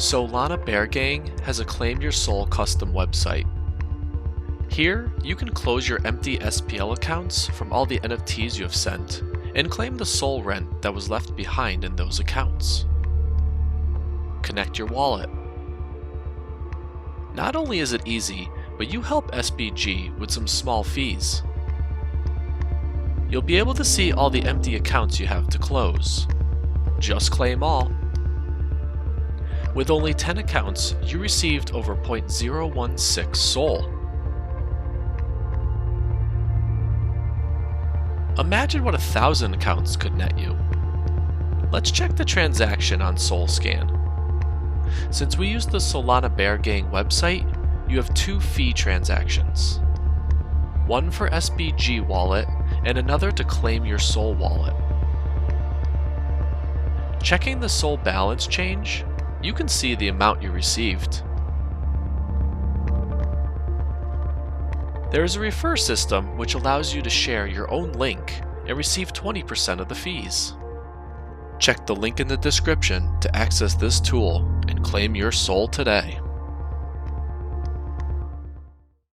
Solana Bear Gang has a Claim Your Soul custom website. Here, you can close your empty SPL accounts from all the NFTs you have sent, and claim the soul rent that was left behind in those accounts. Connect your wallet. Not only is it easy, but you help SBG with some small fees. You'll be able to see all the empty accounts you have to close. Just claim all. With only 10 accounts, you received over 0.016 SOL. Imagine what 1,000 accounts could net you. Let's check the transaction on SolScan. Since we use the Solana Bear Gang website, you have two fee transactions. One for SBG wallet and another to claim your soul wallet. Checking the soul balance change, you can see the amount you received. There is a refer system which allows you to share your own link and receive 20% of the fees. Check the link in the description to access this tool and claim your soul today.